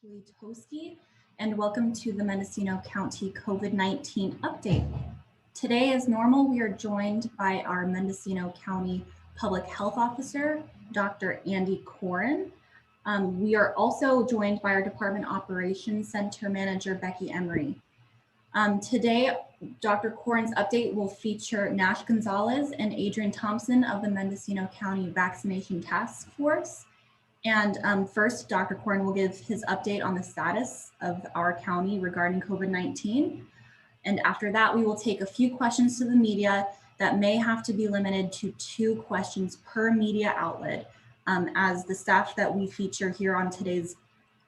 Keely Toski, and welcome to the Mendocino County COVID-19 update. Today, as normal, we are joined by our Mendocino County Public Health Officer, Dr. Andy Coren. We are also joined by our Department Operations Center Manager, Becky Emery. Today, Dr. Coren's update will feature Nash Gonzalez and Adrian Thompson of the Mendocino County Vaccination Task Force. And first, Dr. Coren will give his update on the status of our county regarding COVID-19. And after that, we will take a few questions to the media that may have to be limited to 2 questions per media outlet, as the staff that we feature here on today's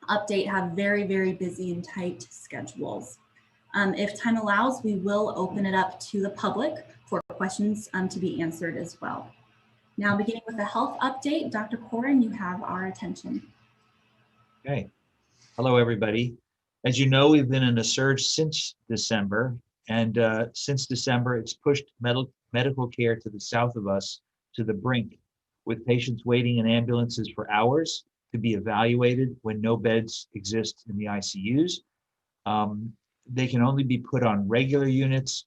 update have very, very busy and tight schedules. If time allows, we will open it up to the public for questions to be answered as well. Now, beginning with a health update, Dr. Coren, you have our attention. Okay. Hello, everybody. As you know, we've been in a surge since December, and since December, it's pushed medical care to the south of us to the brink, with patients waiting in ambulances for hours to be evaluated when no beds exist in the ICUs. They can only be put on regular units,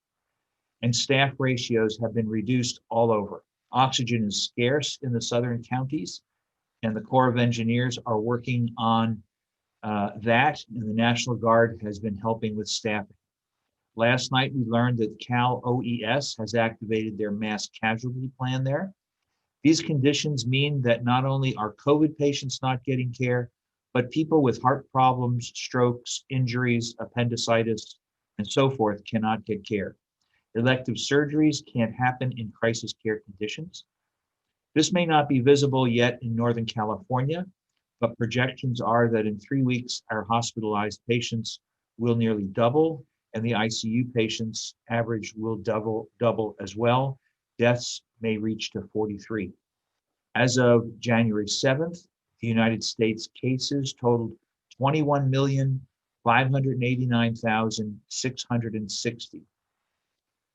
and staff ratios have been reduced all over. Oxygen is scarce in the southern counties, and the Corps of Engineers are working on that, and the National Guard has been helping with staffing. Last night, we learned that Cal OES has activated their mass casualty plan there. These conditions mean that not only are COVID patients not getting care, but people with heart problems, strokes, injuries, appendicitis, and so forth cannot get care. Elective surgeries can't happen in crisis care conditions. This may not be visible yet in Northern California, but projections are that in 3 weeks, our hospitalized patients will nearly double, and the ICU patients average will double as well. Deaths may reach to 43. As of January 7th, the United States cases totaled 21,589,660.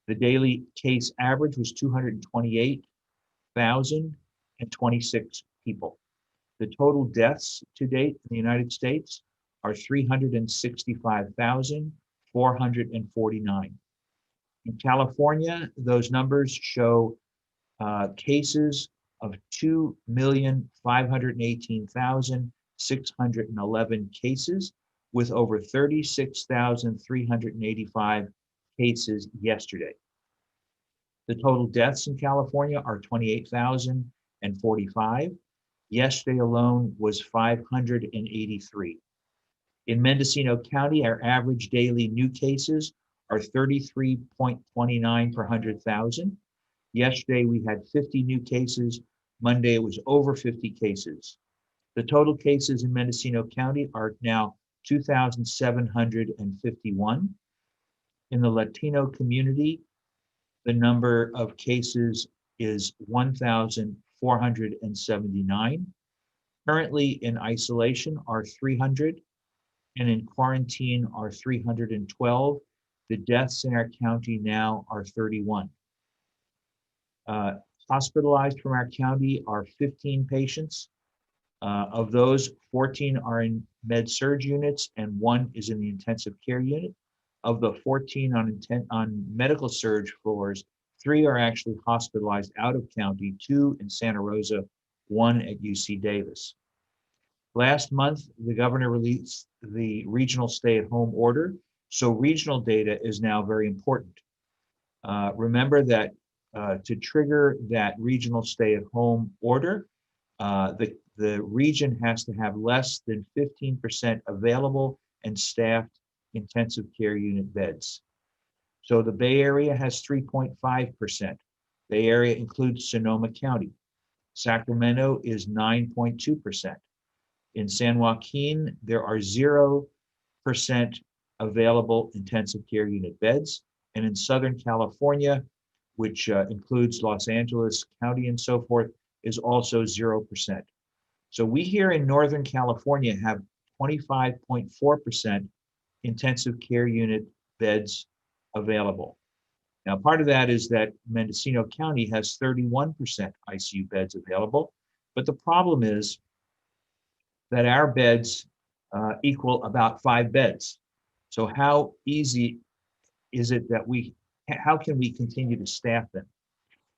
The daily case average was 228,026 people. The total deaths to date in the United States are 365,449. In California, those numbers show cases of 2,518,611 cases, with over 36,385 cases yesterday. The total deaths in California are 28,045. Yesterday alone was 583. In Mendocino County, our average daily new cases are 33.29 per 100,000. Yesterday, we had 50 new cases. Monday, it was over 50 cases. The total cases in Mendocino County are now 2,751. In the Latino community, the number of cases is 1,479. Currently in isolation are 300, and in quarantine are 312. The deaths in our county now are 31. Hospitalized from our county are 15 patients. Of those, 14 are in med-surg units and 1 is in the intensive care unit. Of the 14 on medical surge floors, 3 are actually hospitalized out of county, 2 in Santa Rosa, 1 at UC Davis. Last month, the governor released the regional stay-at-home order, so regional data is now very important. Remember that to trigger that regional stay-at-home order, the region has to have less than 15% available and staffed intensive care unit beds. So the Bay Area has 3.5%. Bay Area includes Sonoma County. Sacramento is 9.2%. In San Joaquin, there are 0% available intensive care unit beds. And in Southern California, which includes Los Angeles County and so forth, is also 0%. So we here in Northern California have 25.4% intensive care unit beds available. Now, part of that is that Mendocino County has 31% ICU beds available, but the problem is that our beds equal about 5 beds. So how easy is it that how can we continue to staff them?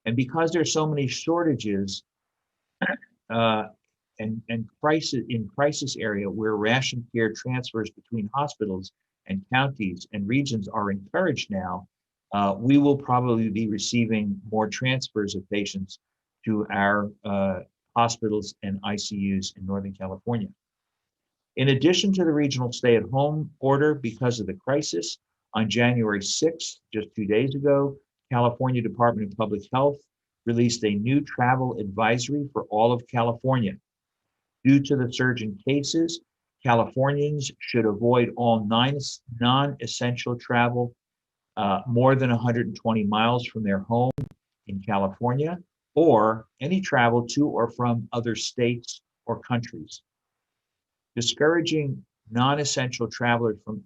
And because there's so many shortages uh, and crisis area where ration care transfers between hospitals and counties and regions are encouraged now, we will probably be receiving more transfers of patients to our hospitals and ICUs in Northern California. In addition to the regional stay-at-home order because of the crisis, on January 6th, just 2 days ago, California Department of Public Health released a new travel advisory for all of California. Due to the surge in cases, Californians should avoid all non-essential travel more than 120 miles from their home in California, or any travel to or from other states or countries. Discouraging non-essential travelers from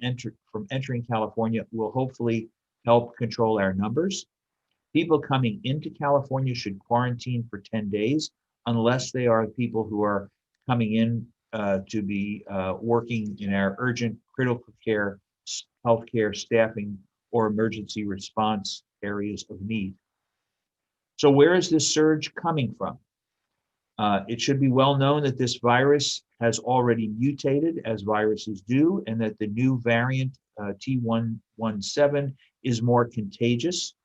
entering California will hopefully help control our numbers. People coming into California should quarantine for 10 days unless they are people who are coming in to be working in our urgent critical care, healthcare staffing, or emergency response areas of need. So where is this surge coming from? It should be well known that this virus has already mutated, as viruses do, and that the new variant T117 is more contagious,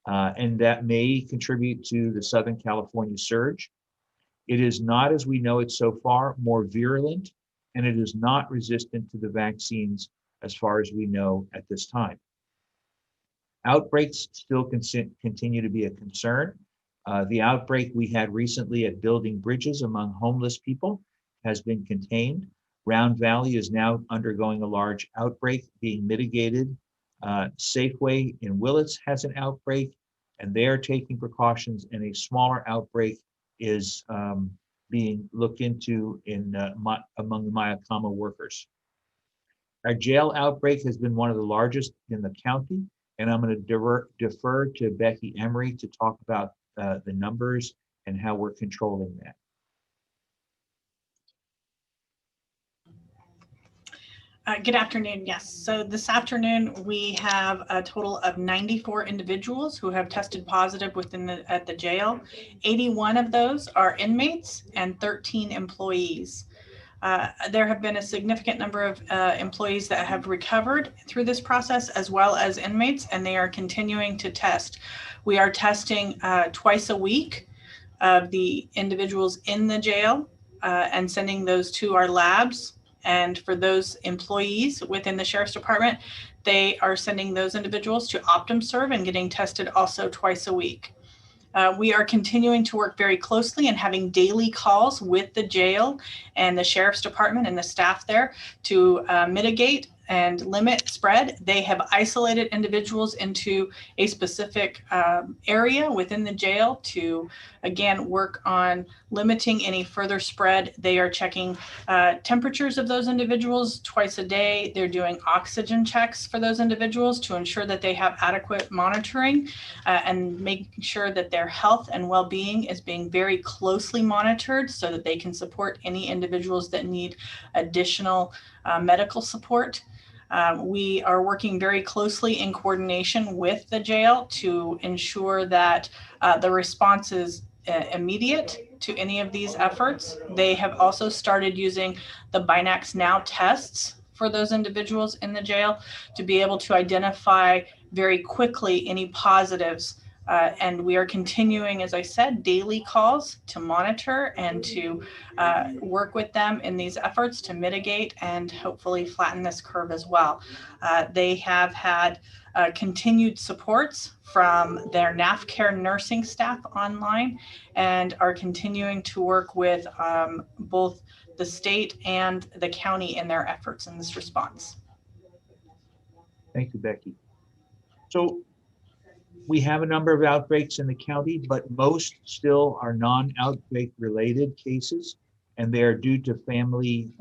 and that may contribute to the Southern California surge. It is not, as we know it so far, more virulent, and it is not resistant to the vaccines as far as we know at this time. Outbreaks still continue to be a concern. The outbreak we had recently at building bridges among homeless people has been contained. Round Valley is now undergoing a large outbreak being mitigated. Safeway in Willits has an outbreak, and they are taking precautions, and a smaller outbreak is being looked into among the Mayakama workers. Our jail outbreak has been one of the largest in the county, and I'm going to defer to Becky Emery to talk about the numbers and how we're controlling that. Good afternoon. Yes. So this afternoon we have a total of 94 individuals who have tested positive at the jail. 81 of those are inmates and 13 employees. There have been a significant number of employees that have recovered through this process, as well as inmates, and they are continuing to test. We are testing twice a week of the individuals in the jail and sending those to our labs. And for those employees within the Sheriff's Department, they are sending those individuals to OptumServe and getting tested also twice a week. We are continuing to work very closely and having daily calls with the jail and the Sheriff's Department and the staff there to mitigate and limit spread. They have isolated individuals into a specific area within the jail to, again, work on limiting any further spread. They are checking temperatures of those individuals twice a day. They're doing oxygen checks for those individuals to ensure that they have adequate monitoring and making sure that their health and well-being is being very closely monitored so that they can support any individuals that need additional medical support. We are working very closely in coordination with the jail to ensure that the response is immediate to any of these efforts. They have also started using the Binax Now tests for those individuals in the jail to be able to identify very quickly any positives. And we are continuing, as I said, daily calls to monitor and to work with them in these efforts to mitigate and hopefully flatten this curve as well. They have had continued supports from their NAFCare nursing staff online and are continuing to work with both the state and the county in their efforts in this response. Thank you, Becky. So we have a number of outbreaks in the county, but most still are non-outbreak related cases, and they are due to family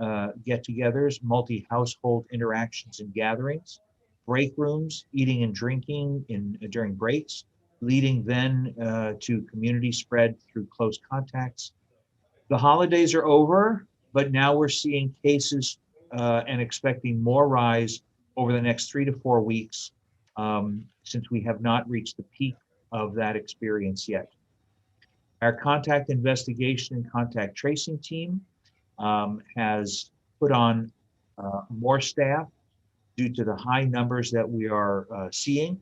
get-togethers, multi-household interactions and gatherings, break rooms, eating and drinking during breaks, leading then to community spread through close contacts. The holidays are over, but now we're seeing cases and expecting more rise over the next 3 to 4 weeks, since we have not reached the peak of that experience yet. Our contact investigation and contact tracing team has put on more staff due to the high numbers that we are seeing,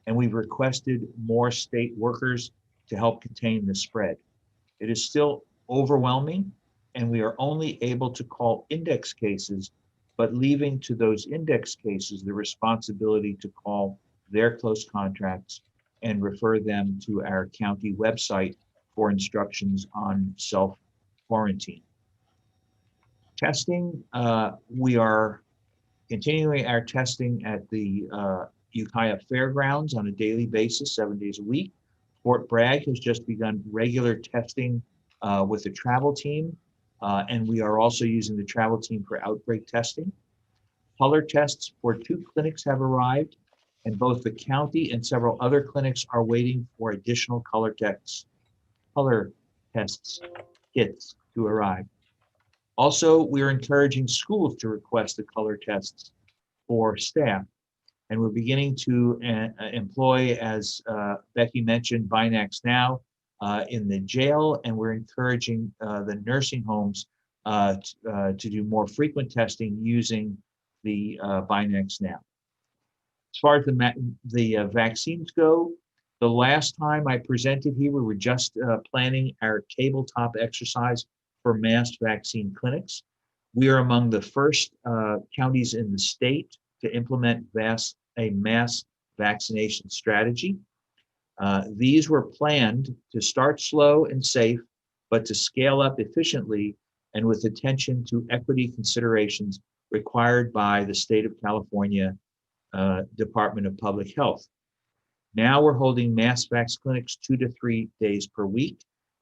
and we've requested more state workers to help contain the spread. It is still overwhelming, and we are only able to call index cases, but leaving to those index cases the responsibility to call their close contacts and refer them to our county website for instructions on self-quarantine. Testing, we are continuing our testing at the Ukiah Fairgrounds on a daily basis, 7 days a week. Fort Bragg has just begun regular testing with the travel team, and we are also using the travel team for outbreak testing. Color tests for 2 clinics have arrived, and both the county and several other clinics are waiting for additional color tests kits to arrive. Also, we're encouraging schools to request the color tests for staff, and we're beginning to employ, as Becky mentioned, Binax Now in the jail, and we're encouraging the nursing homes to do more frequent testing using the Binax Now. As far as the vaccines go, the last time I presented here, we were just planning our tabletop exercise for mass vaccine clinics. We are among the first counties in the state to implement a mass vaccination strategy. These were planned to start slow and safe, but to scale up efficiently and with attention to equity considerations required by the state of California Department of Public Health. Now we're holding mass vax clinics 2 to 3 days per week.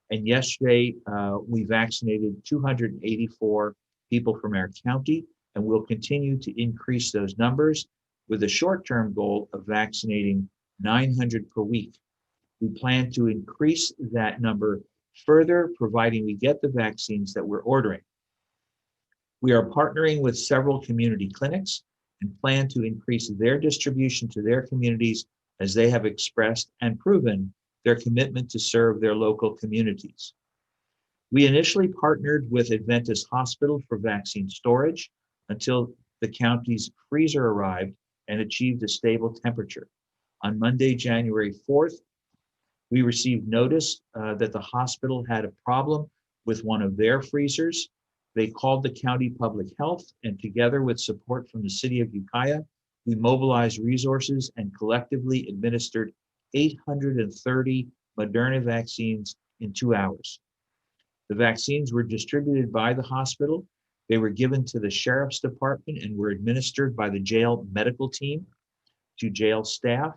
And yesterday, we vaccinated 284 people from our county, and we'll continue to increase those numbers with a short-term goal of vaccinating 900 per week. We plan to increase that number further, providing we get the vaccines that we're ordering. We are partnering with several community clinics and plan to increase their distribution to their communities as they have expressed and proven their commitment to serve their local communities. We initially partnered with Adventist Hospital for vaccine storage until the county's freezer arrived and achieved a stable temperature. On Monday, January 4th, we received notice that the hospital had a problem with one of their freezers. They called the county public health, and together with support from the city of Ukiah, we mobilized resources and collectively administered 830 Moderna vaccines in 2 hours. The vaccines were distributed by the hospital. They were given to the sheriff's department and were administered by the jail medical team to jail staff,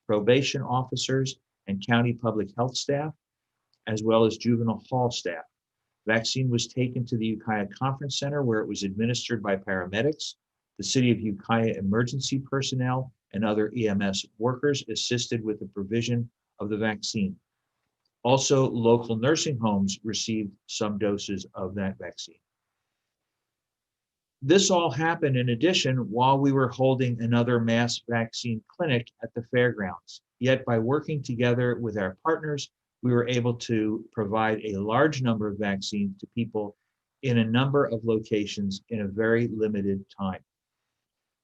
probation officers, and county public health staff, as well as juvenile hall staff. Vaccine was taken to the Ukiah Conference Center, where it was administered by paramedics. The city of Ukiah emergency personnel and other EMS workers assisted with the provision of the vaccine. Also, local nursing homes received some doses of that vaccine. This all happened in addition while we were holding another mass vaccine clinic at the fairgrounds. Yet by working together with our partners, we were able to provide a large number of vaccines to people in a number of locations in a very limited time.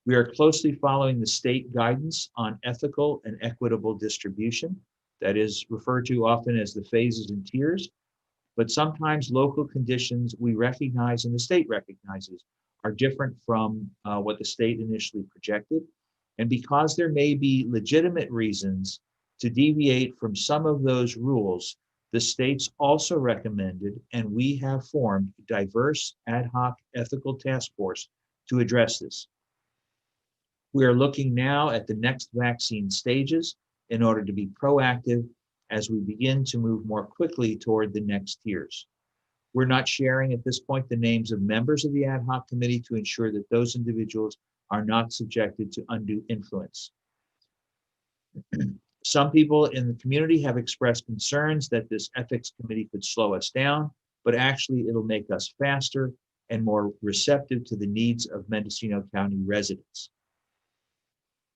We are closely following the state guidance on ethical and equitable distribution, that is referred to often as the phases and tiers, but sometimes local conditions we recognize and the state recognizes are different from what the state initially projected. And because there may be legitimate reasons to deviate from some of those rules, the states also recommended, and we have formed a diverse ad hoc ethical task force to address this. We are looking now at the next vaccine stages in order to be proactive as we begin to move more quickly toward the next tiers. We're not sharing at this point the names of members of the ad hoc committee to ensure that those individuals are not subjected to undue influence. Some people in the community have expressed concerns that this ethics committee could slow us down, but actually it'll make us faster and more receptive to the needs of Mendocino County residents.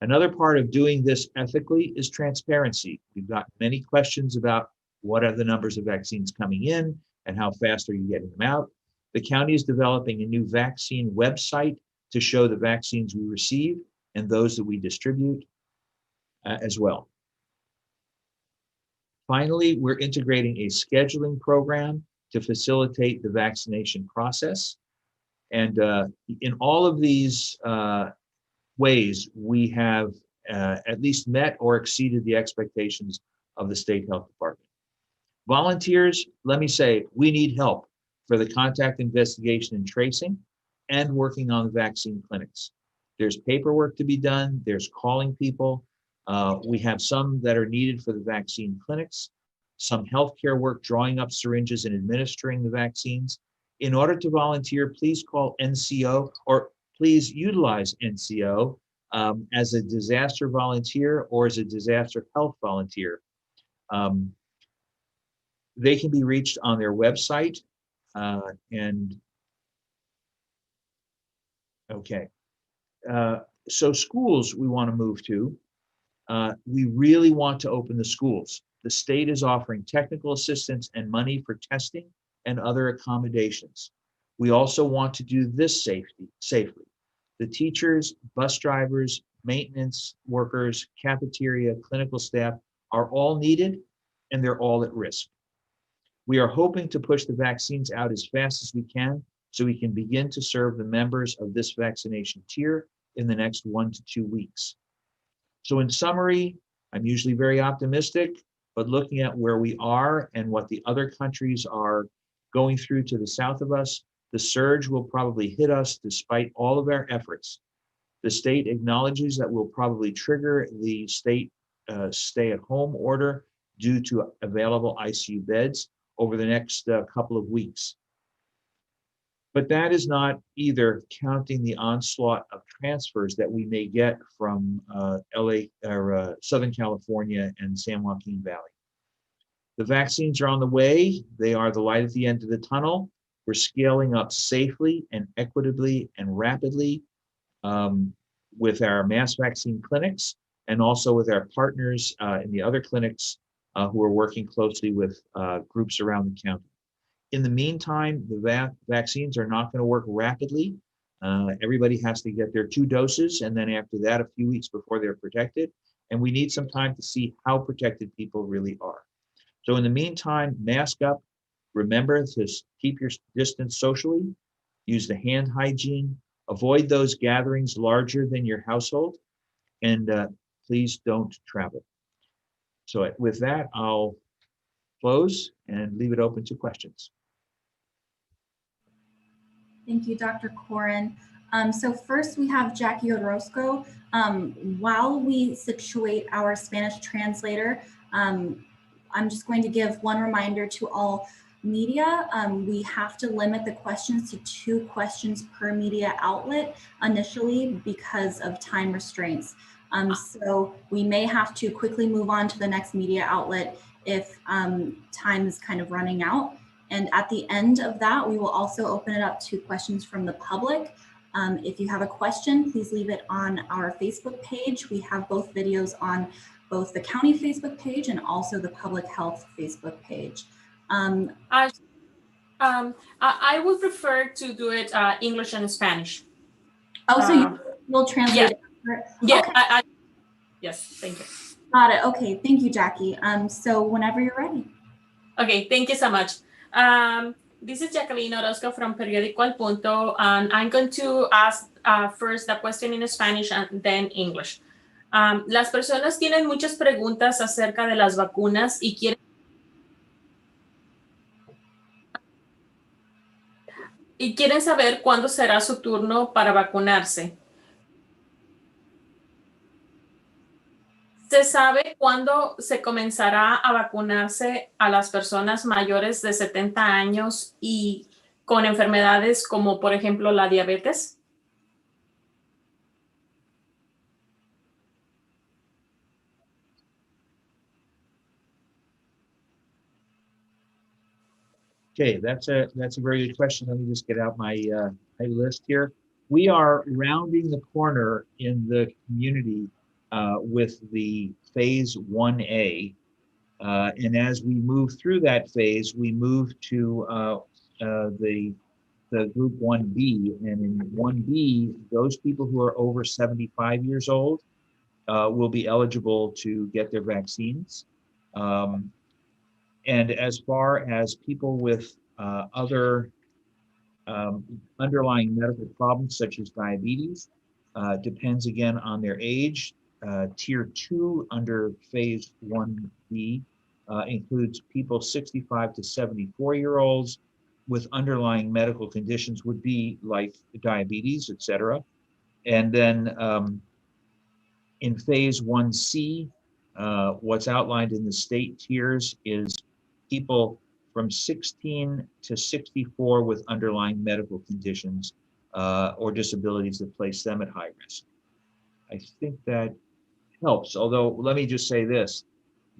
Another part of doing this ethically is transparency. We've got many questions about what are the numbers of vaccines coming in and how fast are you getting them out. The county is developing a new vaccine website to show the vaccines we receive and those that we distribute as well. Finally, we're integrating a scheduling program to facilitate the vaccination process. And in all of these ways, we have at least met or exceeded the expectations of the state health department. Volunteers, let me say, we need help for the contact investigation and tracing and working on the vaccine clinics. There's paperwork to be done, there's calling people. We have some that are needed for the vaccine clinics, some healthcare work drawing up syringes and administering the vaccines. In order to volunteer, please call NCO or please utilize NCO as a disaster volunteer or as a disaster health volunteer. They can be reached on their website so schools we want to move to. We really want to open the schools. The state is offering technical assistance and money for testing and other accommodations. We also want to do this safely. The teachers, bus drivers, maintenance workers, cafeteria, clinical staff are all needed and they're all at risk. We are hoping to push the vaccines out as fast as we can so we can begin to serve the members of this vaccination tier in the next 1 to 2 weeks. So in summary, I'm usually very optimistic, but looking at where we are and what the other countries are going through to the south of us, the surge will probably hit us despite all of our efforts. The state acknowledges that we'll probably trigger the state stay-at-home order due to available ICU beds over the next couple of weeks. But that is not either counting the onslaught of transfers that we may get from LA or Southern California and San Joaquin Valley. The vaccines are on the way. They are the light at the end of the tunnel. We're scaling up safely and equitably and rapidly with our mass vaccine clinics and also with our partners in the other clinics who are working closely with groups around the county. In the meantime, the vaccines are not going to work rapidly. Everybody has to get their 2 doses, and then after that, a few weeks before they're protected. And we need some time to see how protected people really are. So in the meantime, mask up. Remember to keep your distance socially. Use the hand hygiene. Avoid those gatherings larger than your household. And please don't travel. So with that, I'll close and leave it open to questions. Thank you, Dr. Coren. So first we have Jackie Orozco. While we situate our Spanish translator, I'm just going to give one reminder to all media. We have to limit the questions to 2 questions per media outlet initially because of time restraints. So we may have to quickly move on to the next media outlet if time is kind of running out. And at the end of that, we will also open it up to questions from the public. If you have a question, please leave it on our Facebook page. We have both videos on both the county Facebook page and also the public health Facebook page. I would prefer to do it English and Spanish. Oh, so you'll translate it? Yeah, okay. Yes, thank you. Got it. Okay, thank you, Jackie. So whenever you're ready. Okay, thank you so much. This is Jacqueline Orozco from Periódico Al Punto, and I'm going to ask first the question in Spanish and then English. Las personas tienen muchas preguntas acerca de las vacunas y quieren saber cuándo será su turno para vacunarse. ¿Se sabe cuándo se comenzará a vacunarse a las personas mayores de 70 años y con enfermedades como, por ejemplo, la diabetes? Okay, that's a very good question. Let me just get out my my list here. We are rounding the corner in the community with the phase 1A. And as we move through that phase, we move to the group 1B. And in 1B, those people who are over 75 years old will be eligible to get their vaccines. And as far as people with other underlying medical problems such as diabetes, depends again on their age. Tier 2 under phase 1B includes people 65 to 74-year-olds with underlying medical conditions would be like diabetes, et cetera. And then in phase 1C, what's outlined in the state tiers is people from 16 to 64 with underlying medical conditions or disabilities that place them at high risk. I think that helps, although let me just say this.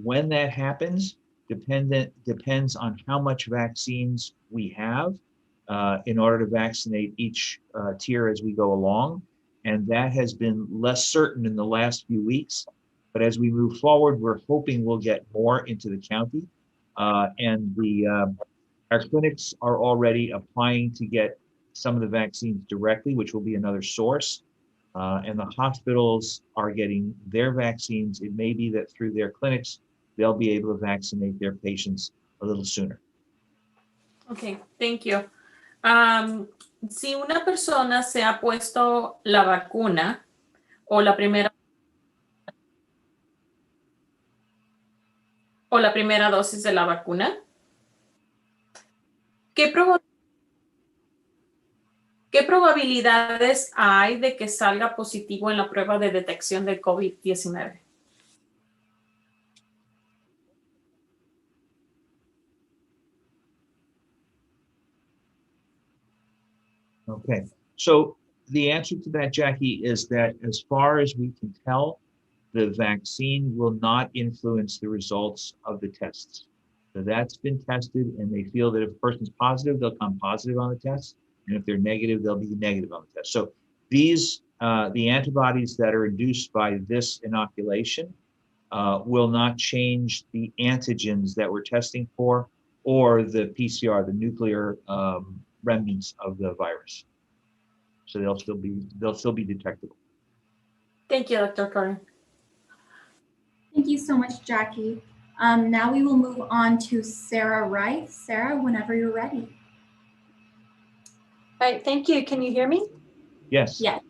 When that happens, depends on how much vaccines we have in order to vaccinate each tier as we go along. And that has been less certain in the last few weeks. But as we move forward, we're hoping we'll get more into the county. And our clinics are already applying to get some of the vaccines directly, which will be another source. And the hospitals are getting their vaccines. It may be that through their clinics, they'll be able to vaccinate their patients a little sooner. Okay, thank you. Si una persona se ha puesto la vacuna o la primera dosis de la vacuna, ¿qué probabilidades hay de que salga positivo en la prueba de detección del COVID-19? Okay, so the answer to that, Jackie, is that as far as we can tell, the vaccine will not influence the results of the tests. So that's been tested, and they feel that if a person's positive, they'll come positive on the test. And if they're negative, they'll be negative on the test. So these, the antibodies that are induced by this inoculation will not change the antigens that we're testing for or the PCR, the nuclear remnants of the virus. So they'll still be detectable. Thank you, Dr. Coren. Thank you so much, Jackie. Now we will move on to Sarah Rice. Sarah, whenever you're ready. All right, thank you. Can you hear me? Yes. Yes.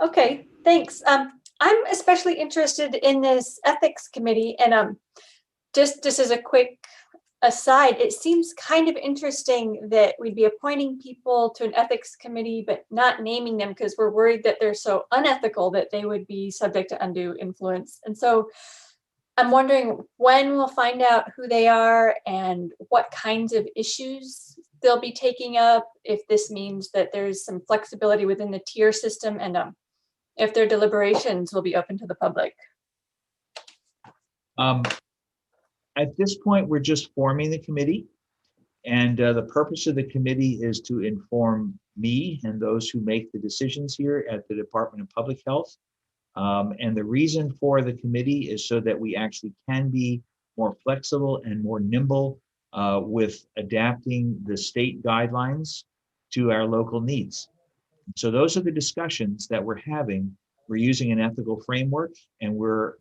Okay, thanks. I'm especially interested in this ethics committee, and just as a quick aside, it seems kind of interesting that we'd be appointing people to an ethics committee but not naming them because we're worried that they're so unethical that they would be subject to undue influence. And so I'm wondering when we'll find out who they are and what kinds of issues they'll be taking up, if this means that there's some flexibility within the tier system, and if their deliberations will be open to the public. At this point, we're just forming the committee, and the purpose of the committee is to inform me and those who make the decisions here at the Department of Public Health. And the reason for the committee is so that we actually can be more flexible and more nimble with adapting the state guidelines to our local needs. So those are the discussions that we're having. We're using an ethical framework, and we're,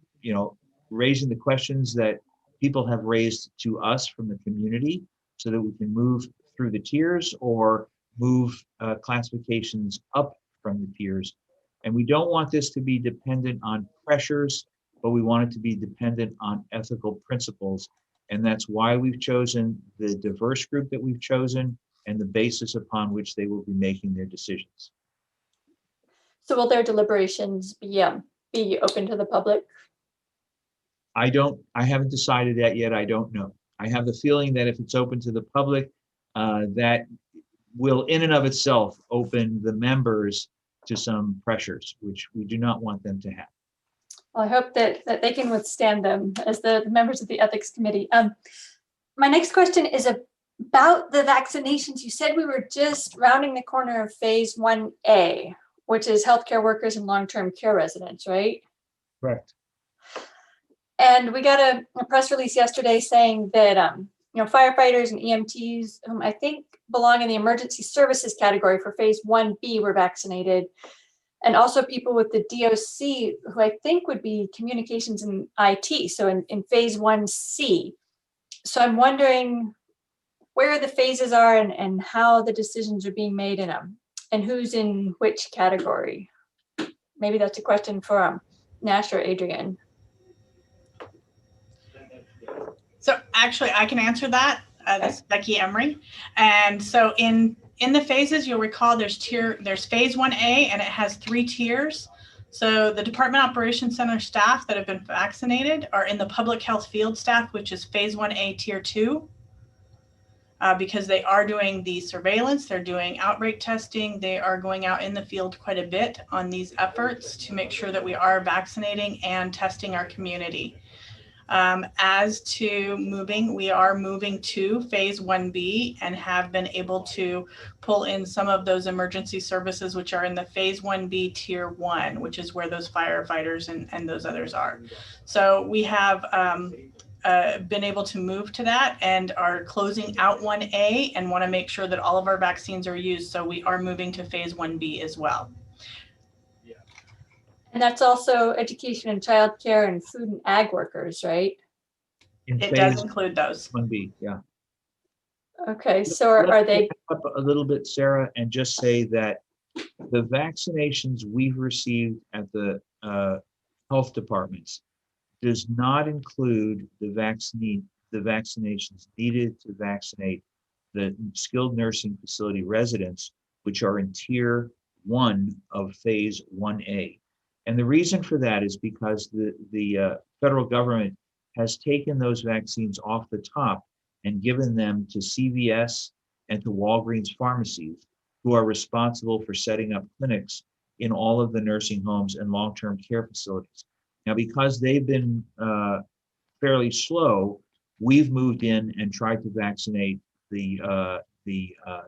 raising the questions that people have raised to us from the community so that we can move through the tiers or move classifications up from the tiers. And we don't want this to be dependent on pressures, but we want it to be dependent on ethical principles. And that's why we've chosen the diverse group that we've chosen and the basis upon which they will be making their decisions. So will their deliberations be open to the public? I haven't decided that yet. I don't know. I have the feeling that if it's open to the public, that will in and of itself open the members to some pressures, which we do not want them to have. Well, I hope that they can withstand them as the members of the ethics committee. My next question is about the vaccinations, you said we were just rounding the corner of phase 1A, which is healthcare workers and long-term care residents, right? Correct. And we got a press release yesterday saying that firefighters and EMTs, whom I think belong in the emergency services category for phase 1B, were vaccinated. And also people with the DOC, who I think would be communications and IT, so in phase 1C. So I'm wondering where the phases are and how the decisions are being made in them, and who's in which category. Maybe that's a question for Nash or Adrian. So actually, I can answer that. This is Becky Emery. And so in the phases, you'll recall there's phase 1A, and it has 3 tiers. So the Department Operations Center staff that have been vaccinated are in the public health field staff, which is phase 1A tier 2. Because they are doing the surveillance, they're doing outbreak testing, they are going out in the field quite a bit on these efforts to make sure that we are vaccinating and testing our community. As to moving, we are moving to phase 1B and have been able to pull in some of those emergency services, which are in the phase 1B tier 1, which is where those firefighters and those others are. So we have been able to move to that and are closing out 1A and want to make sure that all of our vaccines are used. So we are moving to phase 1B as well. And that's also education and childcare and food and ag workers, right? It does include those. 1B, yeah. Okay, so are they? Back up a little bit, Sarah, and just say that the vaccinations we've received at the health departments does not include the vaccinations needed to vaccinate the skilled nursing facility residents, which are in tier 1 of phase 1A. And the reason for that is because the federal government has taken those vaccines off the top and given them to CVS and to Walgreens pharmacies, who are responsible for setting up clinics in all of the nursing homes and long-term care facilities. Now, because they've been fairly slow, we've moved in and tried to vaccinate the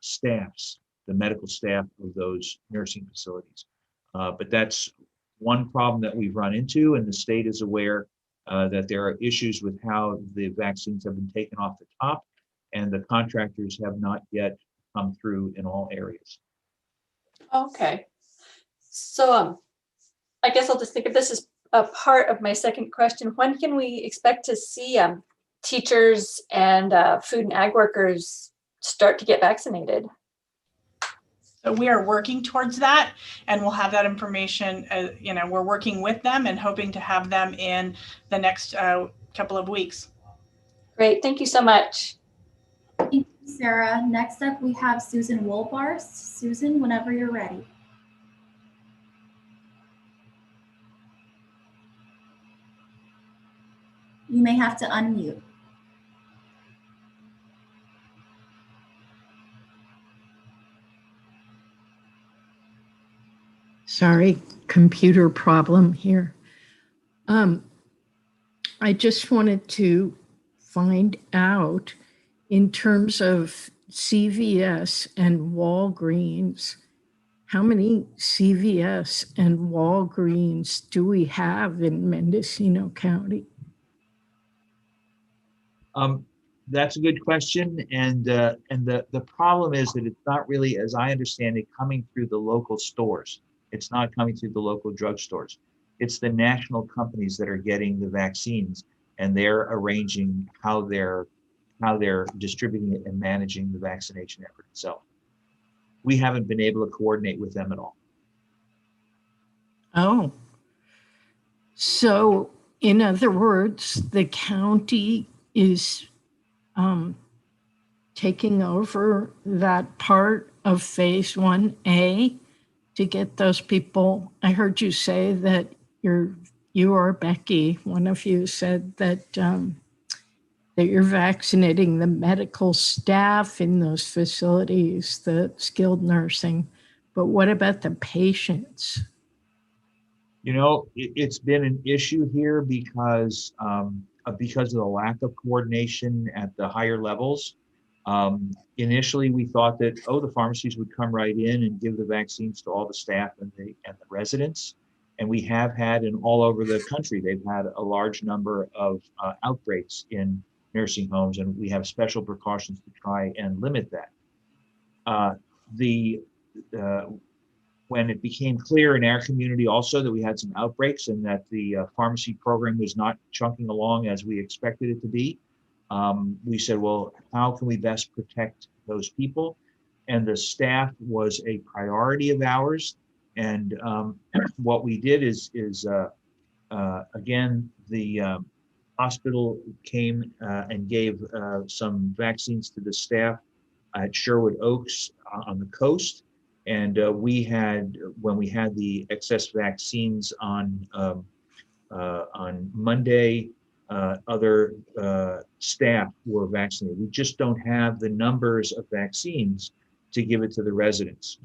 staffs, the medical staff of those nursing facilities. But that's one problem that we've run into, and the state is aware that there are issues with how the vaccines have been taken off the top, and the contractors have not yet come through in all areas. Okay. So I guess I'll just think of this as a part of my second question. When can we expect to see teachers and food and ag workers start to get vaccinated? So we are working towards that, and we'll have that information. We're working with them and hoping to have them in the next couple of weeks. Great, thank you so much. Thank you, Sarah. Next up, we have Susan Wohlbarst. Susan, whenever you're ready. You may have to unmute. Sorry, computer problem here. I just wanted to find out, in terms of CVS and Walgreens, how many CVS and Walgreens do we have in Mendocino County? That's a good question, and the problem is that it's not really, as I understand it, coming through the local stores. It's not coming through the local drugstores. It's the national companies that are getting the vaccines, and they're arranging how they're distributing it and managing the vaccination effort itself. We haven't been able to coordinate with them at all. Oh, so in other words, the county is taking over that part of phase 1A to get those people. I heard you say that you or Becky, one of you, said that that you're vaccinating the medical staff in those facilities, the skilled nursing, but what about the patients? You know, it's been an issue here because of the lack of coordination at the higher levels. Initially, we thought that, oh, the pharmacies would come right in and give the vaccines to all the staff and the residents. And we have had, and all over the country, they've had a large number of outbreaks in nursing homes, and we have special precautions to try and limit that. When it became clear in our community also that we had some outbreaks and that the pharmacy program was not chunking along as we expected it to be, we said, well, how can we best protect those people? And the staff was a priority of ours. And what we did is again, the hospital came and gave some vaccines to the staff at Sherwood Oaks on the coast. And we had, when we had the excess vaccines on Monday, other staff were vaccinated. We just don't have the numbers of vaccines to give it to the residents.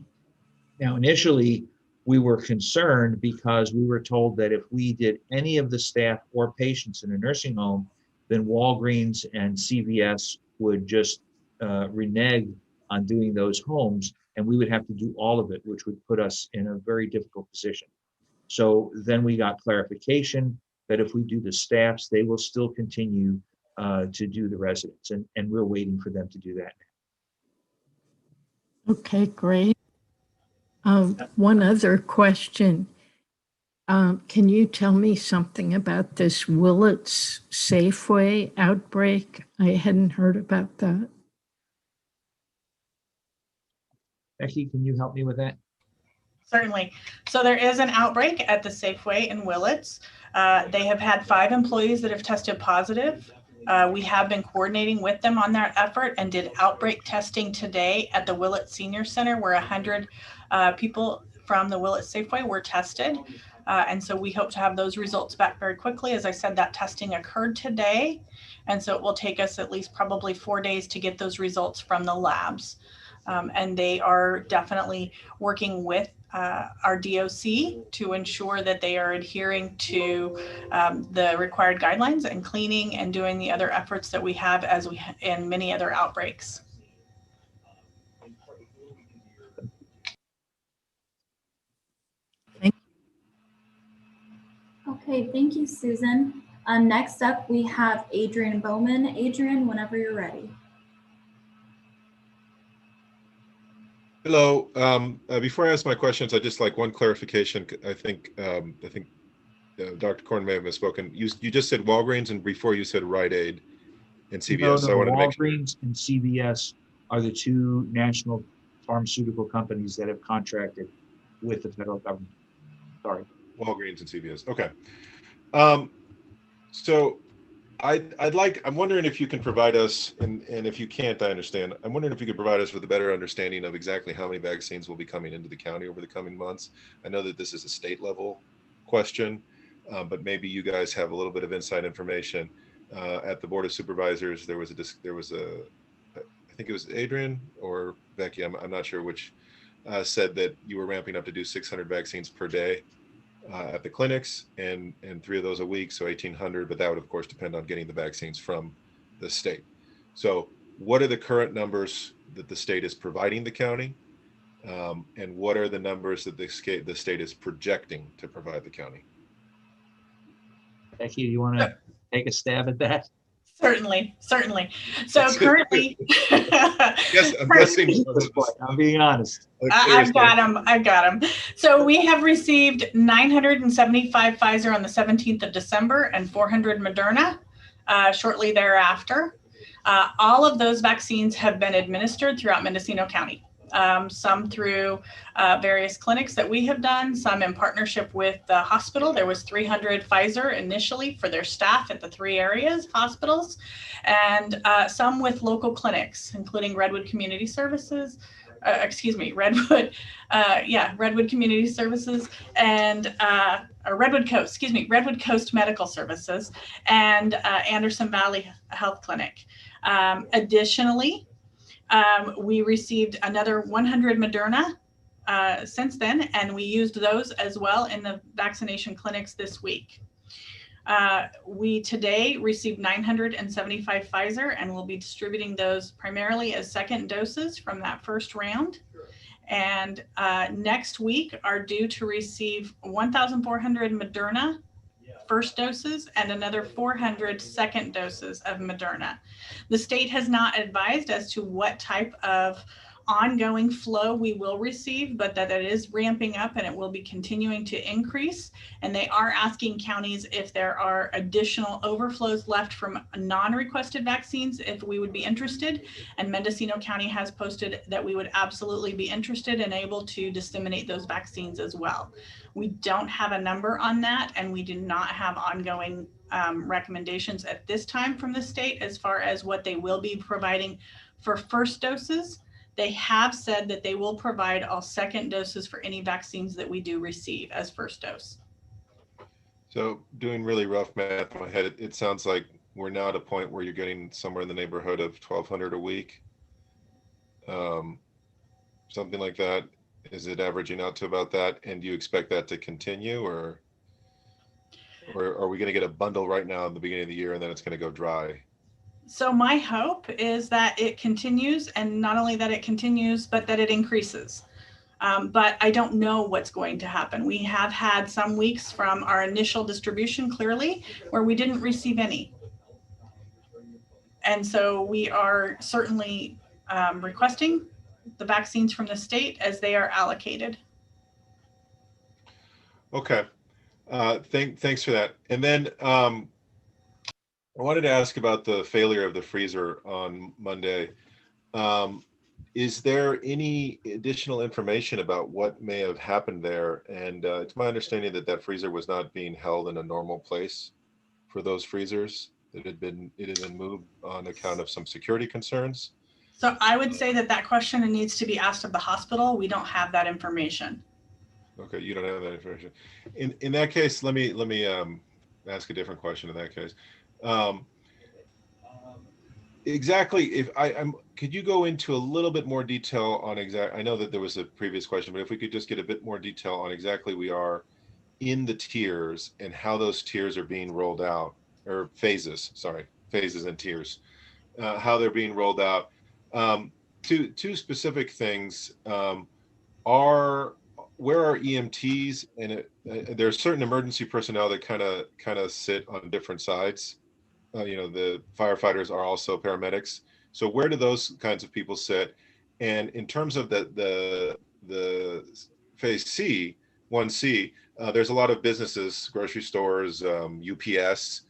Now, initially, we were concerned because we were told that if we did any of the staff or patients in a nursing home, then Walgreens and CVS would just renege on doing those homes, and we would have to do all of it, which would put us in a very difficult position. So then we got clarification that if we do the staffs, they will still continue to do the residents, and we're waiting for them to do that now. Okay, great. One other question. Can you tell me something about this Willits Safeway outbreak? I hadn't heard about that. Becky, can you help me with that? Certainly. So there is an outbreak at the Safeway in Willits. They have had 5 employees that have tested positive. We have been coordinating with them on their effort and did outbreak testing today at the Willits Senior Center, where 100 people from the Willits Safeway were tested. And so we hope to have those results back very quickly. As I said, that testing occurred today. And so it will take us at least probably 4 days to get those results from the labs. And they are definitely working with our DOC to ensure that they are adhering to the required guidelines and cleaning and doing the other efforts that we have as we in many other outbreaks. Okay, thank you, Susan. Next up, we have Adrian Bowman. Adrian, whenever you're ready. Hello. Before I ask my questions, I'd just like one clarification. I think Dr. Coren may have misspoken. You just said Walgreens, and before you said Rite Aid and CVS. No, So I wanted to make sure. Walgreens and CVS are the 2 national pharmaceutical companies that have contracted with the federal government. Sorry. Walgreens and CVS. Okay. So I'm wondering if you can provide us, and if you can't, I understand. I'm wondering if you could provide us with a better understanding of exactly how many vaccines will be coming into the county over the coming months. I know that this is a state level question, but maybe you guys have a little bit of inside information. At the Board of Supervisors, there was a, I think it was Adrian or Becky, I'm not sure which, said that you were ramping up to do 600 vaccines per day at the clinics, and 3 of those a week, so 1,800, but that would of course depend on getting the vaccines from the state. So what are the current numbers that the state is providing the county? And what are the numbers that the state is projecting to provide the county? Becky, you want to take a stab at that? Certainly. So currently, Yes, I'm guessing. I'm being honest. I've got them. So we have received 975 Pfizer on the 17th of December and 400 Moderna shortly thereafter. All of those vaccines have been administered throughout Mendocino County. Some through various clinics that we have done, some in partnership with the hospital. There was 300 Pfizer initially for their staff at the 3 areas hospitals, and some with local clinics, including Redwood Community Services, Redwood Community Services, and Redwood Coast Medical Services, and Anderson Valley Health Clinic. Additionally, we received another 100 Moderna since then, and we used those as well in the vaccination clinics this week. We today received 975 Pfizer and will be distributing those primarily as second doses from that first round. And next week are due to receive 1,400 Moderna first doses and another 400 second doses of Moderna. The state has not advised as to what type of ongoing flow we will receive, but that it is ramping up and it will be continuing to increase. And they are asking counties if there are additional overflows left from non-requested vaccines, if we would be interested. And Mendocino County has posted that we would absolutely be interested and able to disseminate those vaccines as well. We don't have a number on that, and we do not have ongoing recommendations at this time from the state as far as what they will be providing for first doses. They have said that they will provide all second doses for any vaccines that we do receive as first dose. So doing really rough math in my head, it sounds like we're now at a point where you're getting somewhere in the neighborhood of 1,200 a week. Something like that. Is it averaging out to about that? And do you expect that to continue, or are we going to get a bundle right now in the beginning of the year and then it's going to go dry? So my hope is that it continues, and not only that it continues, but that it increases. But I don't know what's going to happen. We have had some weeks from our initial distribution clearly where we didn't receive any. And so we are certainly requesting the vaccines from the state as they are allocated. Okay. Thanks for that. And then I wanted to ask about the failure of the freezer on Monday. Is there any additional information about what may have happened there? And it's my understanding that that freezer was not being held in a normal place for those freezers. It had been moved on account of some security concerns. So I would say that that question needs to be asked of the hospital. We don't have that information. Okay, you don't have that information. In that case, let me ask a different question. In that case, exactly. If could you go into a little bit more detail on I know that there was a previous question, but if we could just get a bit more detail on exactly we are in the tiers and how those tiers are being rolled out, or phases. Sorry, phases and tiers, how they're being rolled out. Two specific things. Where are EMTs? And there's certain emergency personnel that kind of sit on different sides. The firefighters are also paramedics. So where do those kinds of people sit? And in terms of the phase C, 1C, there's a lot of businesses, grocery stores, UPS,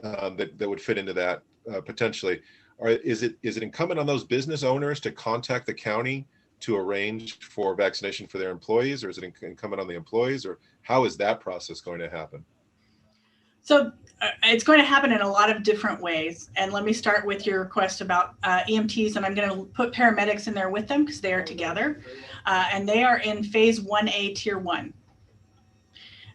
that would fit into that potentially. Is it incumbent on those business owners to contact the county to arrange for vaccination for their employees, or is it incumbent on the employees, or how is that process going to happen? So it's going to happen in a lot of different ways. And let me start with your request about EMTs, and I'm going to put paramedics in there with them because they are together. And they are in phase 1A, tier 1.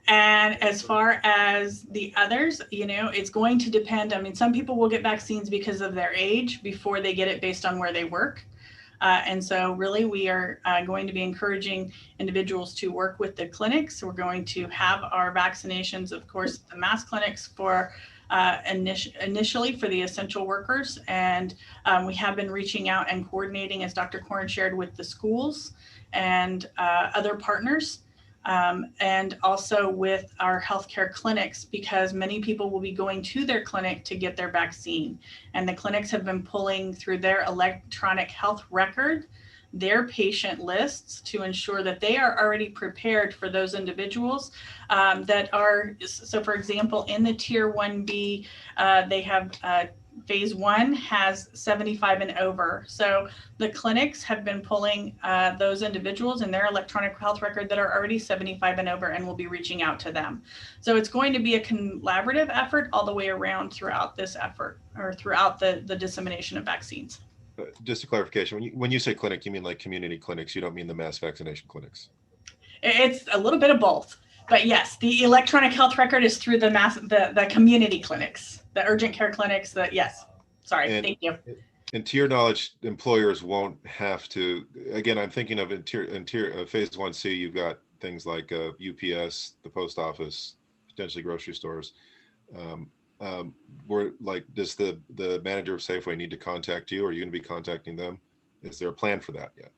And as far as the others, it's going to depend. I mean, some people will get vaccines because of their age before they get it based on where they work. And so really we are going to be encouraging individuals to work with the clinics. We're going to have our vaccinations, of course, the mass clinics for initially for the essential workers. And we have been reaching out and coordinating, as Dr. Coren shared, with the schools and other partners. And also with our healthcare clinics, because many people will be going to their clinic to get their vaccine. And the clinics have been pulling through their electronic health record, their patient lists, to ensure that they are already prepared for those individuals that are, so for example, in the tier 1B, they have phase 1 has 75 and over. So the clinics have been pulling those individuals in their electronic health record that are already 75 and over, and will be reaching out to them. So it's going to be a collaborative effort all the way around throughout this effort, or throughout the dissemination of vaccines. Just a clarification, when you say clinic, you mean like community clinics? You don't mean the mass vaccination clinics? It's a little bit of both. But yes, the electronic health record is through the community clinics, the urgent care clinics. Yes. Sorry. Thank you. And to your knowledge, employers won't have to. Again, I'm thinking of in phase 1C. You've got things like UPS, the post office, potentially grocery stores. Were like, does the manager of Safeway need to contact you, or are you going to be contacting them? Is there a plan for that yet?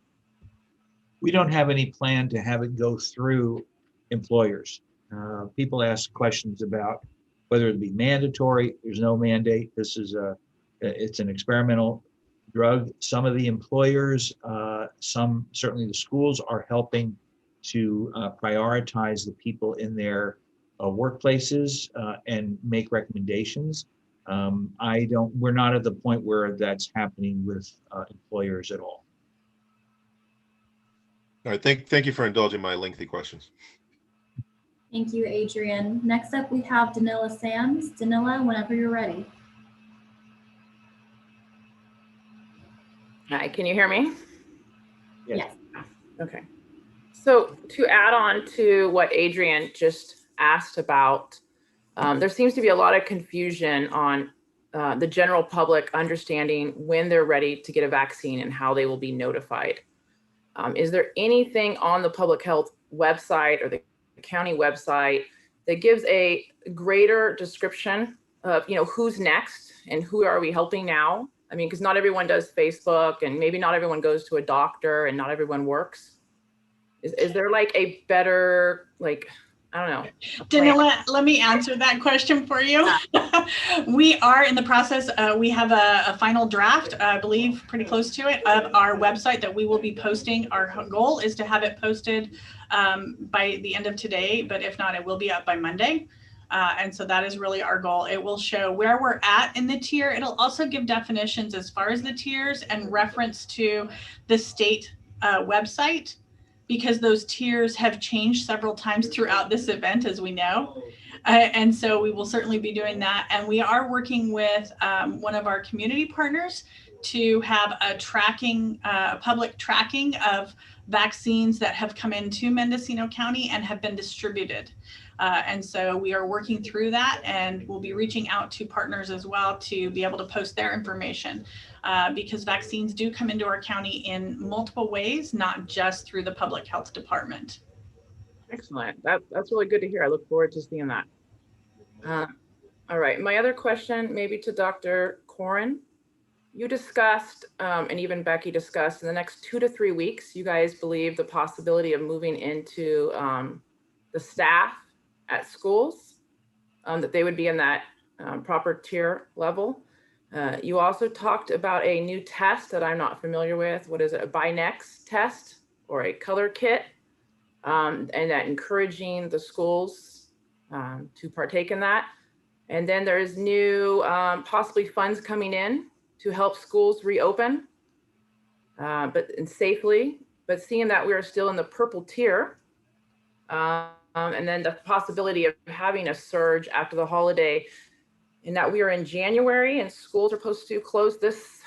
We don't have any plan to have it go through employers. People ask questions about whether it be mandatory. There's no mandate. It's an experimental drug. Some of the employers, certainly the schools, are helping to prioritize the people in their workplaces and make recommendations. We're not at the point where that's happening with employers at all. All right, thank you for indulging my lengthy questions. Thank you, Adrian. Next up, we have Danila Sands. Danila, whenever you're ready. Hi, can you hear me? Yes. Okay. So to add on to what Adrian just asked about, there seems to be a lot of confusion on the general public understanding when they're ready to get a vaccine and how they will be notified. Is there anything on the public health website or the county website that gives a greater description of, who's next and who are we helping now? I mean, because not everyone does Facebook, and maybe not everyone goes to a doctor, and not everyone works. Is there like a better, like, I don't know. Danila, let me answer that question for you. We are in the process. We have a final draft, I believe, pretty close to it, of our website that we will be posting. Our goal is to have it posted by the end of today, but if not, it will be up by Monday. And so that is really our goal. It will show where we're at in the tier. It'll also give definitions as far as the tiers and reference to the state website, because those tiers have changed several times throughout this event, as we know. And so we will certainly be doing that. And we are working with one of our community partners to have a public tracking of vaccines that have come into Mendocino County and have been distributed. And so we are working through that, and we'll be reaching out to partners as well to be able to post their information, because vaccines do come into our county in multiple ways, not just through the public health department. Excellent. That's really good to hear. I look forward to seeing that. All right. My other question, maybe to Dr. Coren. You discussed, and even Becky discussed, in the next 2 to 3 weeks, you guys believe the possibility of moving into the staff at schools, that they would be in that proper tier level. You also talked about a new test that I'm not familiar with. What is it? A BINEX test or a color kit, and that encouraging the schools to partake in that. And then there's new possibly funds coming in to help schools reopen, but safely. But seeing that we are still in the purple tier, and then the possibility of having a surge after the holiday, and that we are in January and schools are supposed to close this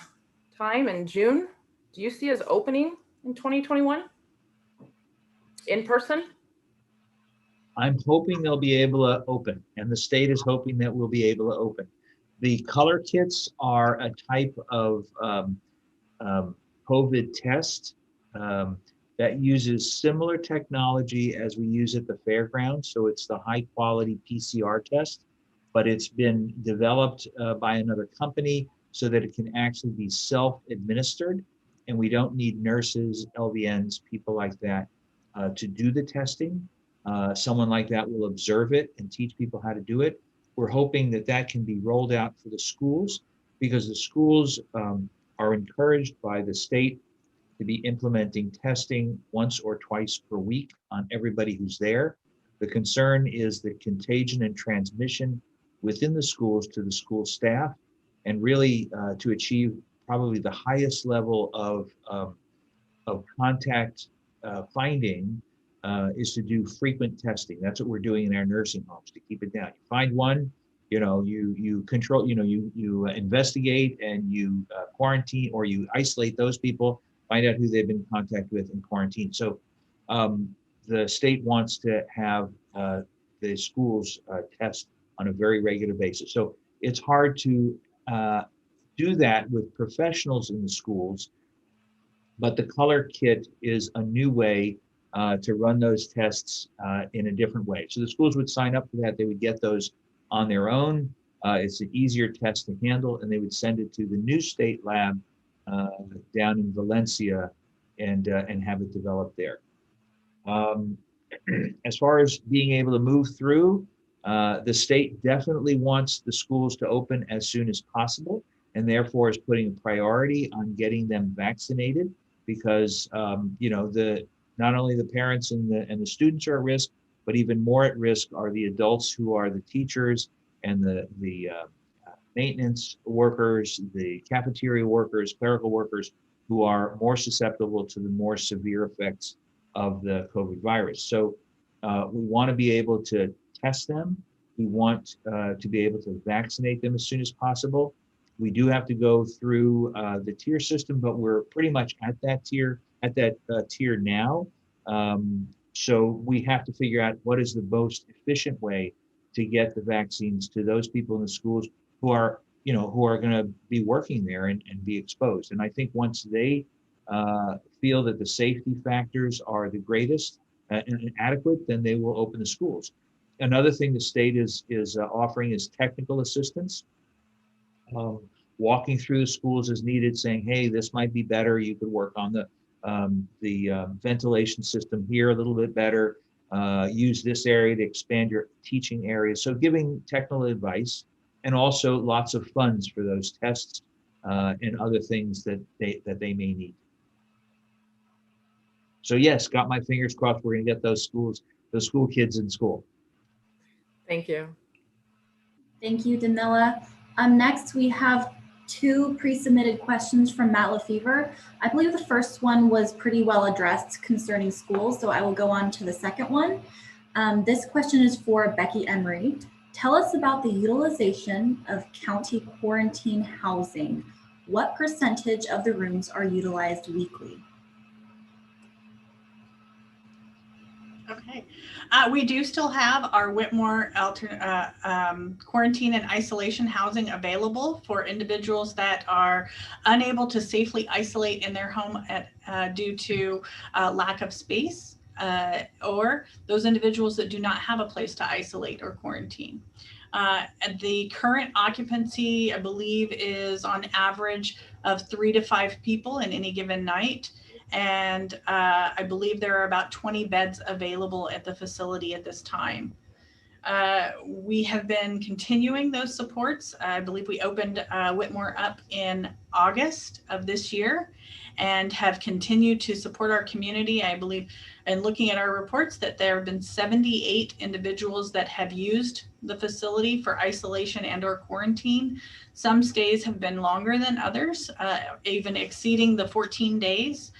time in June. Do you see us opening in 2021 in person? I'm hoping they'll be able to open, and the state is hoping that we'll be able to open. The color kits are a type of COVID test that uses similar technology as we use at the fairgrounds. So it's the high quality PCR test, but it's been developed by another company so that it can actually be self-administered, and we don't need nurses, LVNs, people like that to do the testing. Someone like that will observe it and teach people how to do it. We're hoping that that can be rolled out for the schools, because the schools are encouraged by the state to be implementing testing once or twice per week on everybody who's there. The concern is the contagion and transmission within the schools to the school staff, and really to achieve probably the highest level of contact finding is to do frequent testing. That's what we're doing in our nursing homes to keep it down. You find one, you control, you investigate and you quarantine, or you isolate those people, find out who they've been in contact with and quarantine. So the state wants to have the schools test on a very regular basis. So it's hard to do that with professionals in the schools, but the color kit is a new way to run those tests in a different way. So the schools would sign up for that. They would get those on their own. It's an easier test to handle, and they would send it to the new state lab down in Valencia and have it developed there. As far as being able to move through, the state definitely wants the schools to open as soon as possible, and therefore is putting a priority on getting them vaccinated, because not only the parents and the students are at risk, but even more at risk are the adults who are the teachers and the maintenance workers, the cafeteria workers, clerical workers, who are more susceptible to the more severe effects of the COVID virus. So we want to be able to test them. We want to be able to vaccinate them as soon as possible. We do have to go through the tier system, but we're pretty much at that tier now. So we have to figure out what is the most efficient way to get the vaccines to those people in the schools who are going to be working there and be exposed. And I think once they feel that the safety factors are the greatest and adequate, then they will open the schools. Another thing the state is offering is technical assistance. Walking through the schools as needed, saying, hey, this might be better. You could work on the ventilation system here a little bit better. Use this area to expand your teaching area. So giving technical advice, and also lots of funds for those tests and other things that they may need. So yes, got my fingers crossed. We're going to get those school kids in school. Thank you. Thank you, Danila. Next, we have 2 pre-submitted questions from Matt Lefevre. I believe the first one was pretty well addressed concerning schools, so I will go on to the second one. This question is for Becky Emery. Tell us about the utilization of county quarantine housing. What percentage of the rooms are utilized weekly? Okay, we do still have our Whitmore quarantine and isolation housing available for individuals that are unable to safely isolate in their home due to lack of space, or those individuals that do not have a place to isolate or quarantine. The current occupancy, I believe, is on average of 3 to 5 people in any given night. And I believe there are about 20 beds available at the facility at this time. We have been continuing those supports. I believe we opened Whitmore up in August of this year and have continued to support our community. I believe, and looking at our reports, that there have been 78 individuals that have used the facility for isolation and or quarantine. Some stays have been longer than others, even exceeding the 14 days.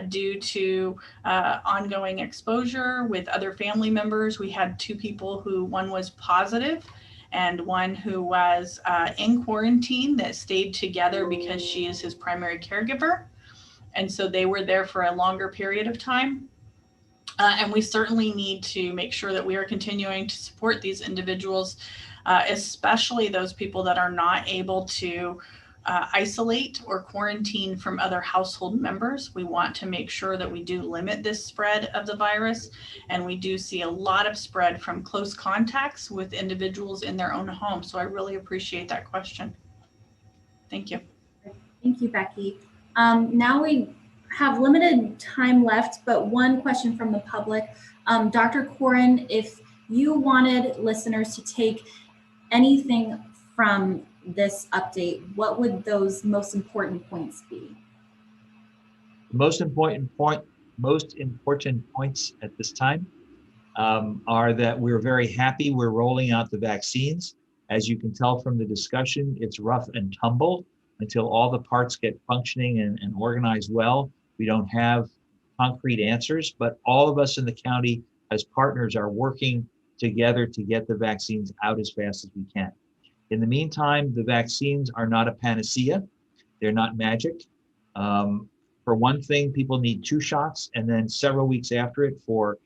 Due to ongoing exposure with other family members. We had 2 people who, one was positive and one who was in quarantine, that stayed together because she is his primary caregiver. And so they were there for a longer period of time. And we certainly need to make sure that we are continuing to support these individuals, especially those people that are not able to isolate or quarantine from other household members. We want to make sure that we do limit this spread of the virus. And we do see a lot of spread from close contacts with individuals in their own home. So I really appreciate that question. Thank you. Thank you, Becky. Now we have limited time left, but one question from the public. Dr. Coren, if you wanted listeners to take anything from this update, what would those most important points be? Most important points at this time are that we're very happy we're rolling out the vaccines. As you can tell from the discussion, it's rough and tumble until all the parts get functioning and organized well. We don't have concrete answers, but all of us in the county as partners are working together to get the vaccines out as fast as we can. In the meantime, the vaccines are not a panacea. They're not magic. For one thing, people need 2 shots and then several weeks after it for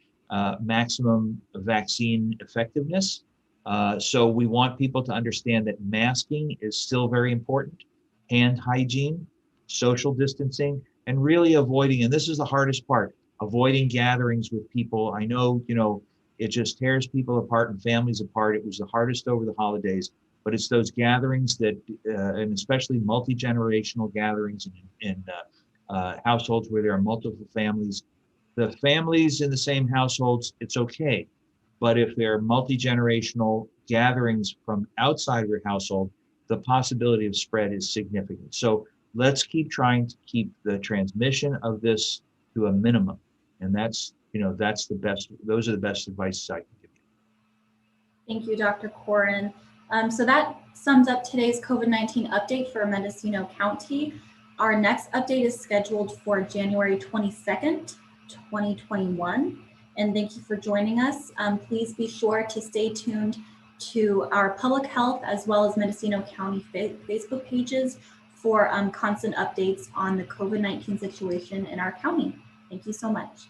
maximum vaccine effectiveness. So we want people to understand that masking is still very important, hand hygiene, social distancing, and really avoiding, and this is the hardest part, avoiding gatherings with people. I know, It just tears people apart and families apart. It was the hardest over the holidays, but it's those gatherings that, and especially multi-generational gatherings in households where there are multiple families. The families in the same households, it's okay. But if there are multi-generational gatherings from outside of your household, the possibility of spread is significant. So let's keep trying to keep the transmission of this to a minimum. And that's, that's the best, those are the best advice I can give you. Thank you, Dr. Coren. So that sums up today's COVID-19 update for Mendocino County. Our next update is scheduled for January 22nd, 2021. And thank you for joining us. Please be sure to stay tuned to our public health as well as Mendocino County Facebook pages for constant updates on the COVID-19 situation in our county. Thank you so much.